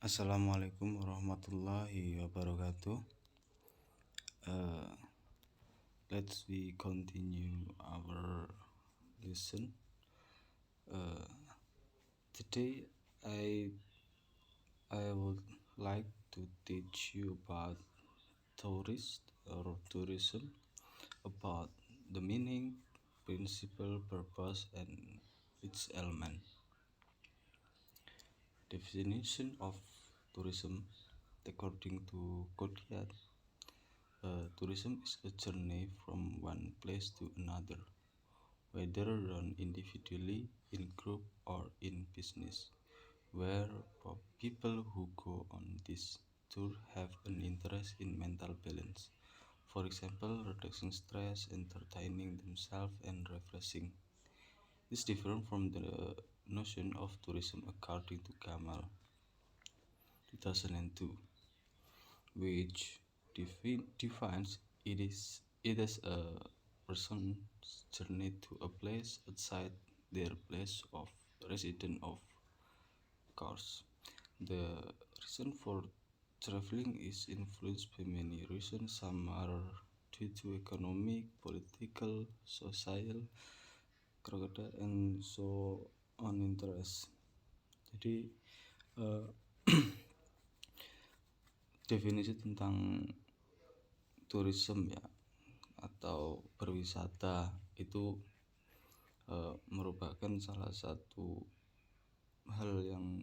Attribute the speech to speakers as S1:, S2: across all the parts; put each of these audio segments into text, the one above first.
S1: Assalamualaikum warahmatullahi wabarakatuh. Uh, let's we continue our lesson. Today I would like to teach you about tourism, about the meaning, principle, purpose, and its element. Definition of tourism according to Kodiak. Tourism is a journey from one place to another, whether done individually, in group, or in business, where people who go on this tour have an interest in mental balance. For example, reducing stress, entertaining themselves, and refreshing. This is different from the notion of tourism according to Gamal 2002, which defines it as a person's journey to a place outside their place of residence. Of course, the reason for traveling is influenced by many reasons. Some are due to economic, political, social, cultural, and so on interest. Jadi definisi tentang tourism ya atau berwisata itu merupakan salah satu hal yang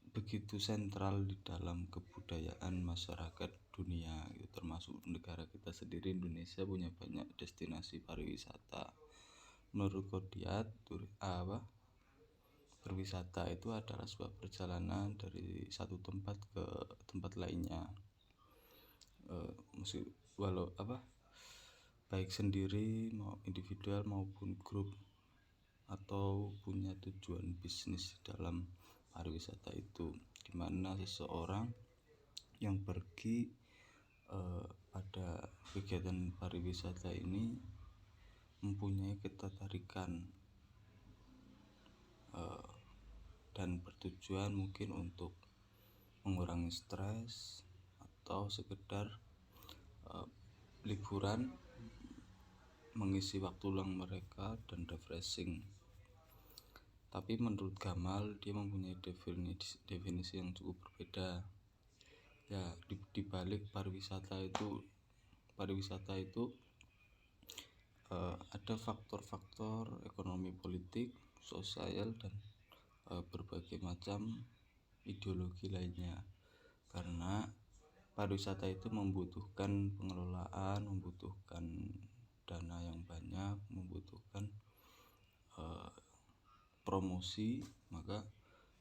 S1: begitu sentral di dalam kebudayaan masyarakat dunia gitu, termasuk negara kita sendiri. Indonesia punya banyak destinasi pariwisata. Menurut Kodiak, berwisata itu adalah sebuah perjalanan dari satu tempat ke tempat lainnya, baik sendiri mau individual maupun grup, atau punya tujuan bisnis dalam pariwisata itu, dimana seseorang yang pergi pada kegiatan pariwisata ini mempunyai ketertarikan dan bertujuan mungkin untuk mengurangi stres atau sekedar liburan, mengisi waktu luang mereka dan refreshing. Tapi menurut Gamal, dia mempunyai definisi yang cukup berbeda. Ya, di balik pariwisata itu ada faktor-faktor ekonomi, politik, sosial, dan berbagai macam ideologi lainnya. Karena pariwisata itu membutuhkan pengelolaan, membutuhkan dana yang banyak, membutuhkan promosi, maka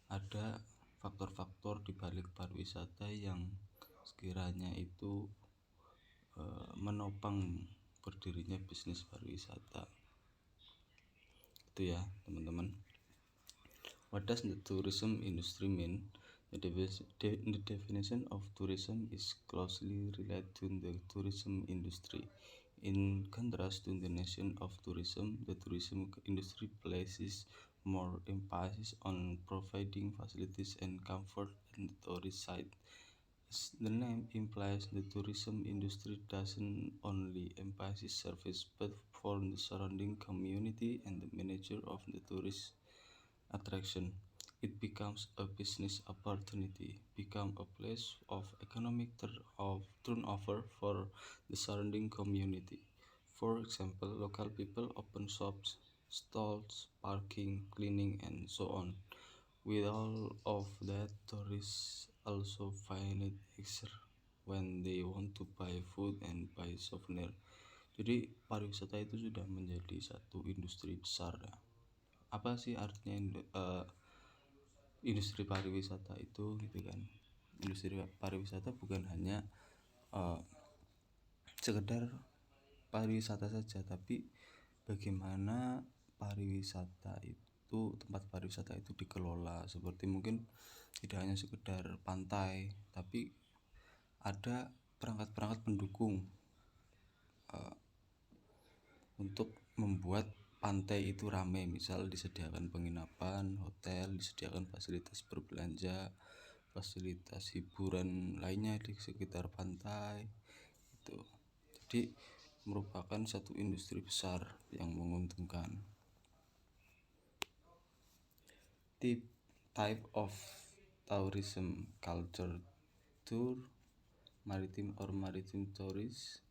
S1: ada faktor-faktor di balik pariwisata yang sekiranya itu menopang berdirinya bisnis pariwisata. Itu ya teman-teman. What does the tourism industry mean? The definition of tourism is closely related to the tourism industry. In contrast to the notion of tourism, the tourism industry places more emphasis on providing facilities and comfort on the tourist side. As the name implies, the tourism industry doesn't only emphasize service but for the surrounding community and the manager of the tourist attraction. It becomes a business opportunity, become a place of economic turnover for the surrounding community. For example, local people open shops, stalls, parking, cleaning, and so on. With all of that, tourists also find it easier when they want to buy food and buy souvenir. Jadi pariwisata itu sudah menjadi satu industri besar ya. Apa sih artinya industri pariwisata itu gitu kan? Industri pariwisata bukan hanya sekedar pariwisata saja, tapi bagaimana pariwisata itu, tempat pariwisata itu dikelola. Seperti mungkin tidak hanya sekedar pantai, tapi ada perangkat-perangkat pendukung untuk membuat pantai itu ramai, misal disediakan penginapan, hotel, disediakan fasilitas berbelanja, fasilitas hiburan lainnya di sekitar pantai itu. Jadi merupakan satu industri besar yang menguntungkan. Type of tourism: culture tour, maritime or maritime tourist,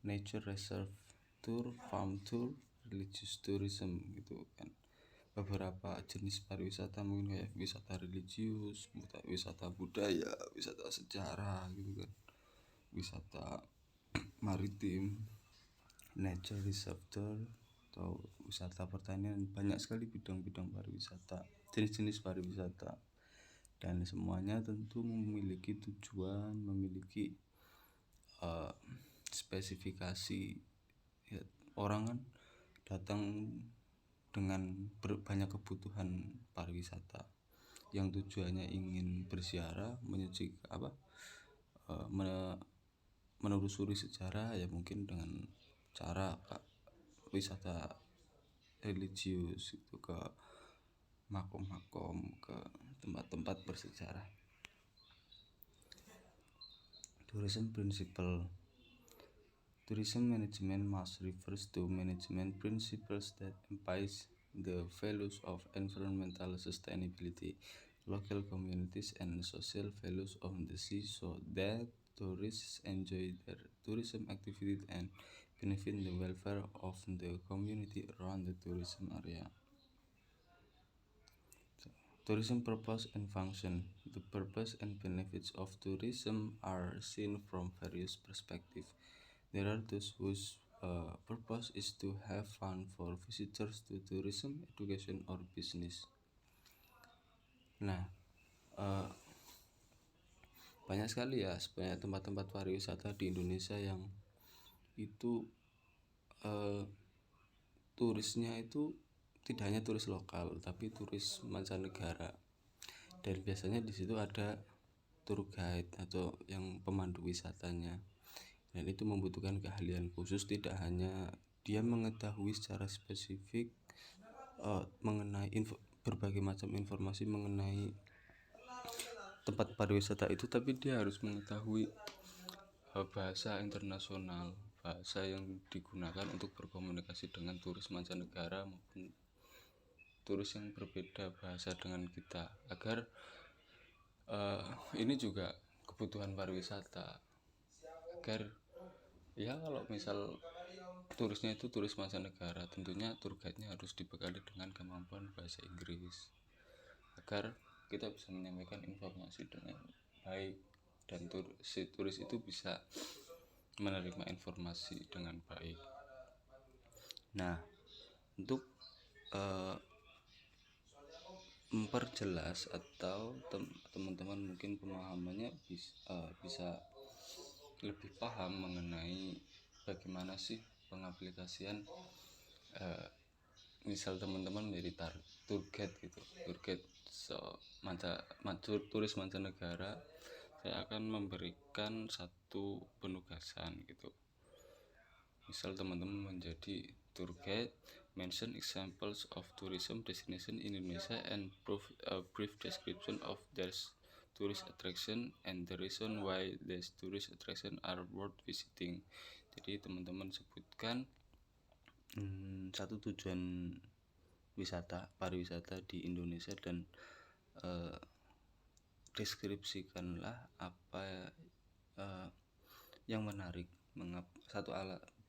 S1: nature reserve tour, farm tour, religious tourism gitu kan. Beberapa jenis pariwisata mungkin kayak wisata religius, wisata budaya, wisata sejarah gitu kan, wisata maritim, nature reserve tour, atau wisata pertanian. Banyak sekali bidang-bidang pariwisata, jenis-jenis pariwisata, dan semuanya tentu memiliki tujuan, memiliki spesifikasi ya. Orang kan datang dengan banyak kebutuhan pariwisata yang tujuannya ingin berziarah, menelusuri sejarah, ya mungkin dengan cara wisata religius itu ke makom-makom, ke tempat-tempat bersejarah. Tourism principle: tourism management must refers to management principles that emphasize the values of environmental sustainability, local communities, and social values of the sea, so that tourists enjoy their tourism activity and benefit the welfare of the community around the tourism area. Tourism purpose and function: the purpose and benefits of tourism are seen from various perspectives. There are those whose purpose is to have fun for visitors to tourism, education, or business. Nah, banyak sekali ya sebenarnya tempat-tempat pariwisata di Indonesia yang itu turisnya itu tidak hanya turis lokal tapi turis mancanegara, dan biasanya di situ ada tour guide atau yang pemandu wisatanya, dan itu membutuhkan keahlian khusus. Tidak hanya dia mengetahui secara spesifik mengenai berbagai macam informasi mengenai tempat pariwisata itu, tapi dia harus mengetahui bahasa internasional, bahasa yang digunakan untuk berkomunikasi dengan turis mancanegara maupun turis yang berbeda bahasa dengan kita, agar ini juga kebutuhan pariwisata, agar ya kalau misal turisnya itu turis mancanegara, tentunya tour guide-nya harus dibekali dengan kemampuan bahasa Inggris agar kita bisa menyampaikan informasi dengan baik dan si turis itu bisa menerima informasi dengan baik. Nah, untuk memperjelas atau teman-teman mungkin pemahamannya bisa lebih paham mengenai bagaimana sih pengaplikasian misal teman-teman menjadi tour guide gitu, turis mancanegara, saya akan memberikan satu penugasan gitu. Misal teman-teman menjadi tour guide, mention examples of tourism destination in Indonesia and brief description of their tourist attraction and the reason why these tourist attraction are worth visiting. Jadi teman-teman sebutkan satu tujuan pariwisata di Indonesia dan deskripsikanlah apa yang menarik,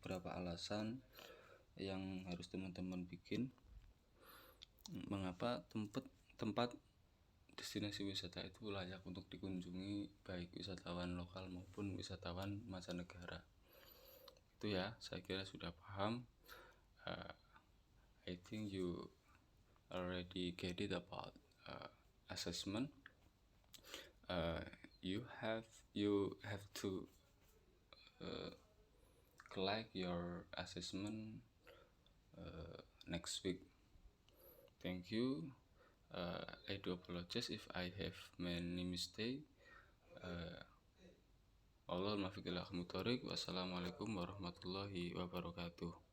S1: berapa alasan yang harus teman-teman bikin mengapa tempat destinasi wisata itu layak untuk dikunjungi baik wisatawan lokal maupun wisatawan mancanegara. Itu ya, saya kira sudah paham. I think you already get it about assessment. You have to collect your assessment next week. Thank you. I do apologize if I have many mistakes. Wassalamualaikum warahmatullahi wabarakatuh.